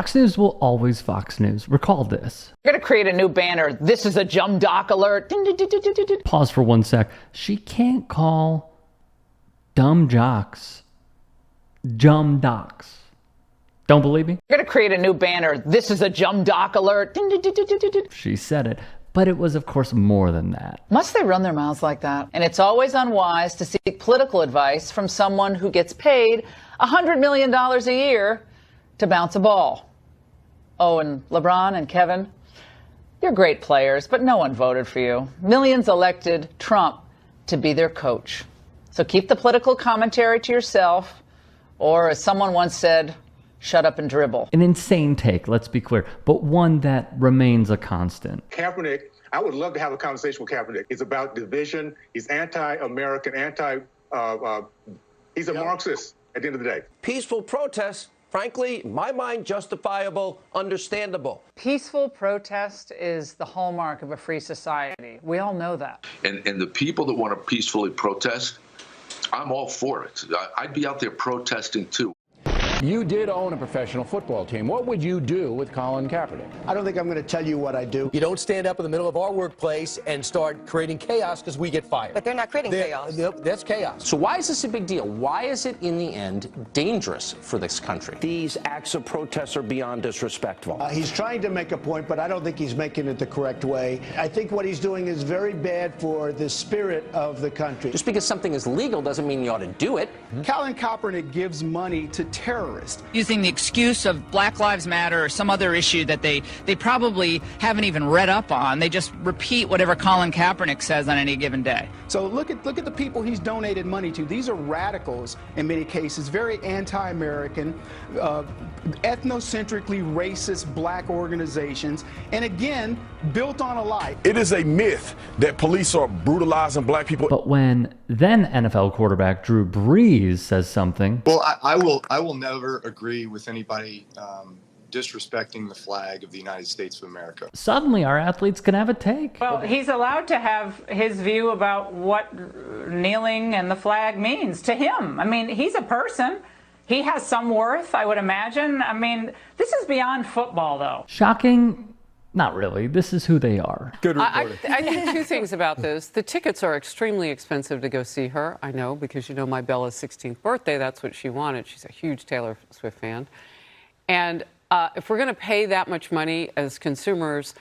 Fox News will always Fox News. Recall this. We're going to create a new banner. This is a Jum Doc alert. Pause for 1 sec. She can't call dumb jocks Jum Docs. Don't believe me? We're going to create a new banner. This is a Jum Doc alert. She said it, but it was, of course, more than that. Must they run their mouths like that? And it's always unwise to seek political advice from someone who gets paid $100 million a year to bounce a ball. Oh, and LeBron and Kevin, you're great players, but no one voted for you. Millions elected Trump to be their coach. So keep the political commentary to yourself, or as someone once said, shut up and dribble. An insane take, let's be clear, but one that remains a constant. Kaepernick, I would love to have a conversation with Kaepernick. It's about division. He's anti-American, he's a Marxist at the end of the day. Peaceful protests, frankly, in my mind, justifiable, understandable. Peaceful protest is the hallmark of a free society. We all know that. And the people that want to peacefully protest, I'm all for it. I'd be out there protesting too. You did own a professional football team. What would you do with Colin Kaepernick? I don't think I'm going to tell you what I do. You don't stand up in the middle of our workplace and start creating chaos because we get fired. But they're not creating chaos. That's chaos. So why is this a big deal? Why is it, in the end, dangerous for this country? These acts of protest are beyond disrespectful. He's trying to make a point, but I don't think he's making it the correct way. I think what he's doing is very bad for the spirit of the country. Just because something is legal doesn't mean you ought to do it. Colin Kaepernick gives money to terrorists. Using the excuse of Black Lives Matter or some other issue that they probably haven't even read up on. They just repeat whatever Colin Kaepernick says on any given day. So look at the people he's donated money to. These are radicals in many cases, very anti-American, ethnocentrically racist black organizations, and again, built on a lie. It is a myth that police are brutalizing black people. But when then NFL quarterback Drew Brees says something, well, I will never agree with anybody disrespecting the flag of the United States of America. Suddenly our athletes can have a take. Well, he's allowed to have his view about what kneeling and the flag means to him. I mean, he's a person. He has some worth, I would imagine. I mean, this is beyond football, though. Shocking? Not really. This is who they are. Good reporting. I think two things about this. The tickets are extremely expensive to go see her. I know, because you know my Bella's 16th birthday, that's what she wanted. She's a huge Taylor Swift fan. And if we're going to pay that much money as consumers,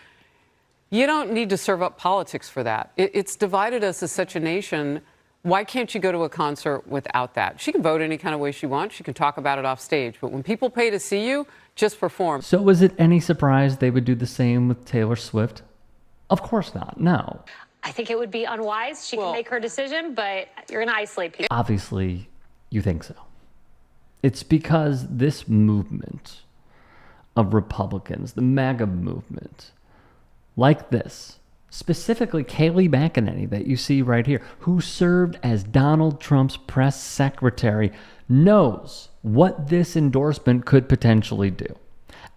you don't need to serve up politics for that. It's divided us as such a nation. Why can't you go to a concert without that? She can vote any kind of way she wants. She can talk about it off stage. But when people pay to see you, just perform. So was it any surprise they would do the same with Taylor Swift? Of course not. No. I think it would be unwise. She can make her decision, but you're going to isolate people. Obviously, you think so. It's because this movement of Republicans, the MAGA movement, like this, specifically Kayleigh McEnany that you see right here, who served as Donald Trump's press secretary, knows what this endorsement could potentially do.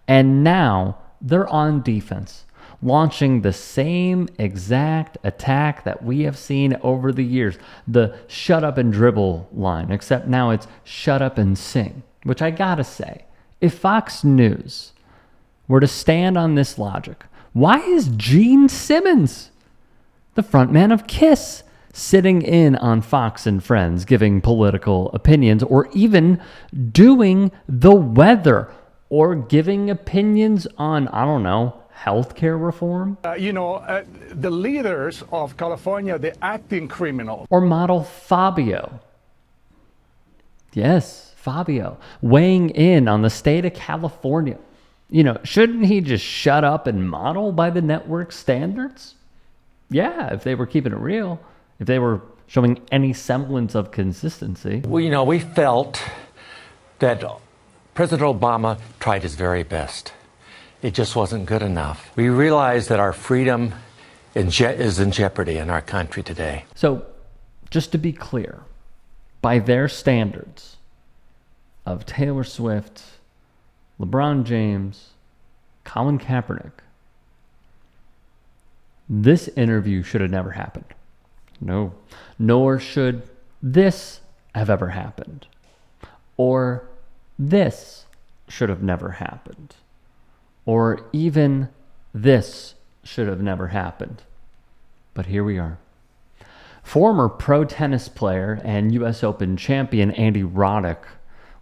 And now they're on defense, launching the same exact attack that we have seen over the years, the shut up and dribble line, except now it's shut up and sing, which I gotta say, if Fox News were to stand on this logic, why is Gene Simmons, the frontman of KISS, sitting in on Fox and Friends, giving political opinions, or even doing the weather, or giving opinions on, I don't know, healthcare reform? The leaders of California, the acting criminals. Or model Fabio. Yes, Fabio, weighing in on the state of California. Shouldn't he just shut up and model by the network standards? Yeah, if they were keeping it real. If they were showing any semblance of consistency. Well, we felt that President Obama tried his very best. It just wasn't good enough. We realized that our freedom is in jeopardy in our country today. So, just to be clear, by their standards of Taylor Swift, LeBron James, Colin Kaepernick, this interview should have never happened. No, nor should this have ever happened. Or this should have never happened. or even this should have never happened. But here we are. Former pro tennis player and US Open champion Andy Roddick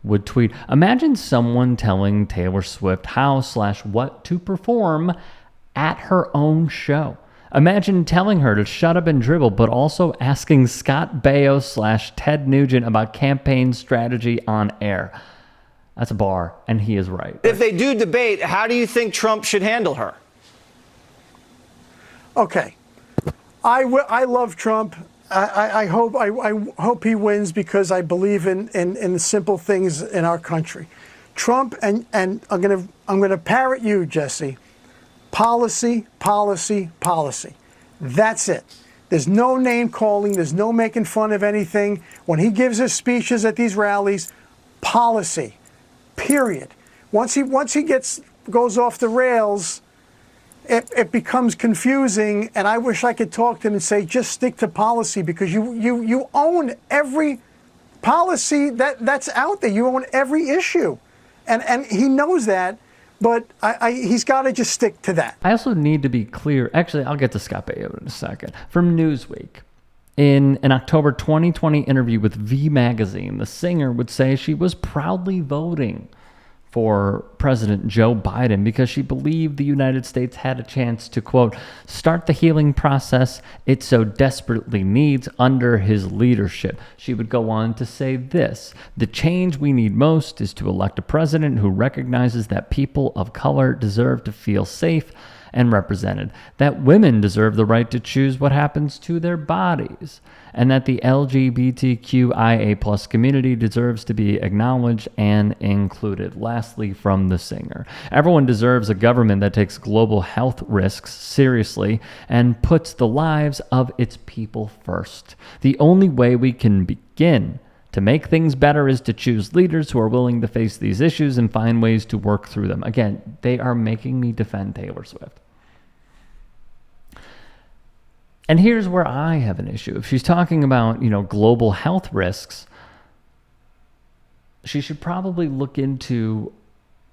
would tweet, "Imagine someone telling Taylor Swift how/what to perform at her own show. Imagine telling her to shut up and dribble, but also asking Scott Baio/Ted Nugent about campaign strategy on air." That's a bar, and he is right. If they do debate, how do you think Trump should handle her? Okay. I love Trump. I hope he wins because I believe in the simple things in our country. Trump, and I'm gonna parrot you, Jesse. Policy, policy, policy. That's it. There's no name calling. There's no making fun of anything. When he gives his speeches at these rallies, policy. Period. Once he goes off the rails, it becomes confusing, and I wish I could talk to him and say, just stick to policy, because you own every policy that's out there. You own every issue, and he knows that, but he's got to just stick to that. I also need to be clear. Actually, I'll get to Scott Baio in a second. From Newsweek, in an October 2020 interview with V Magazine, the singer would say she was proudly voting for President Joe Biden because she believed the United States had a chance to, quote, start the healing process it so desperately needs under his leadership. She would go on to say this: "The change we need most is to elect a president who recognizes that people of color deserve to feel safe and represented, that women deserve the right to choose what happens to their bodies, and that the LGBTQIA+ community deserves to be acknowledged and included." Lastly, from the singer, "Everyone deserves a government that takes global health risks seriously and puts the lives of its people first. The only way we can begin to make things better is to choose leaders who are willing to face these issues and find ways to work through them." Again, they are making me defend Taylor Swift. And here's where I have an issue. If she's talking about, global health risks, she should probably look into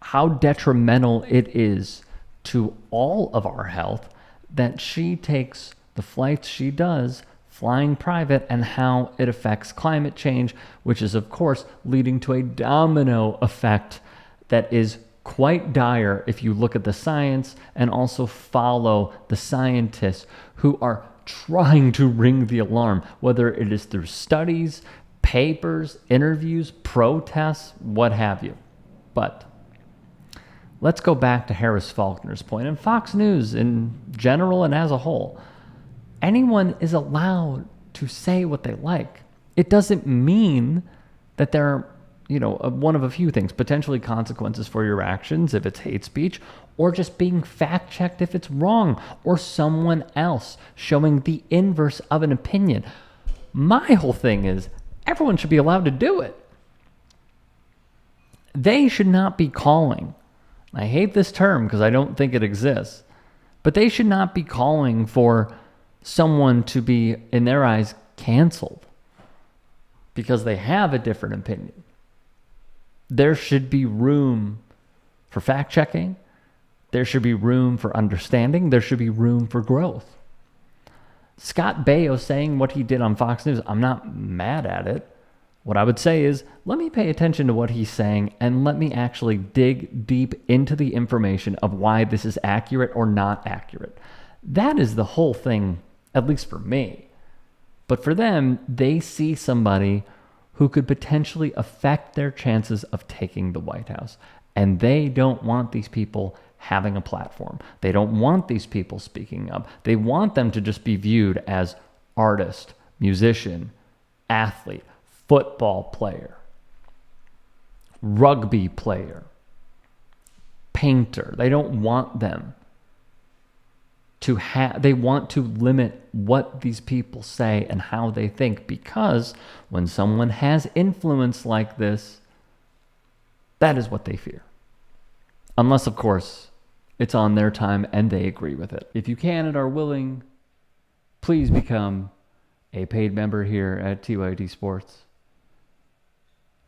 how detrimental it is to all of our health that she takes the flights she does flying private, and how it affects climate change, which is, of course, leading to a domino effect that is quite dire if you look at the science and also follow the scientists who are trying to ring the alarm, whether it is through studies, papers, interviews, protests, what have you. But let's go back to Harris Faulkner's point, and Fox News in general and as a whole. Anyone is allowed to say what they like. It doesn't mean that there are, one of a few things, potentially consequences for your actions if it's hate speech, or just being fact-checked if it's wrong, or someone else showing the inverse of an opinion. My whole thing is everyone should be allowed to do it. They should not be calling. I hate this term because I don't think it exists, but they should not be calling for someone to be, in their eyes, canceled because they have a different opinion. There should be room for fact-checking. There should be room for understanding. There should be room for growth. Scott Baio saying what he did on Fox News, I'm not mad at it. What I would say is, let me pay attention to what he's saying and let me actually dig deep into the information of why this is accurate or not accurate. That is the whole thing, at least for me. But for them, they see somebody who could potentially affect their chances of taking the White House. And they don't want these people having a platform. They don't want these people speaking up. They want them to just be viewed as artist, musician, athlete, football player, rugby player, painter. They don't want them to they want to limit what these people say and how they think, because when someone has influence like this, that is what they fear. Unless, of course, it's on their time and they agree with it. If you can and are willing, please become a paid member here at TYT Sports.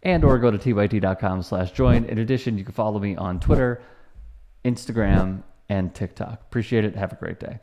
And or go to tyt.com/join. In addition, you can follow me on Twitter Instagram, and TikTok. Appreciate it. Have a great day.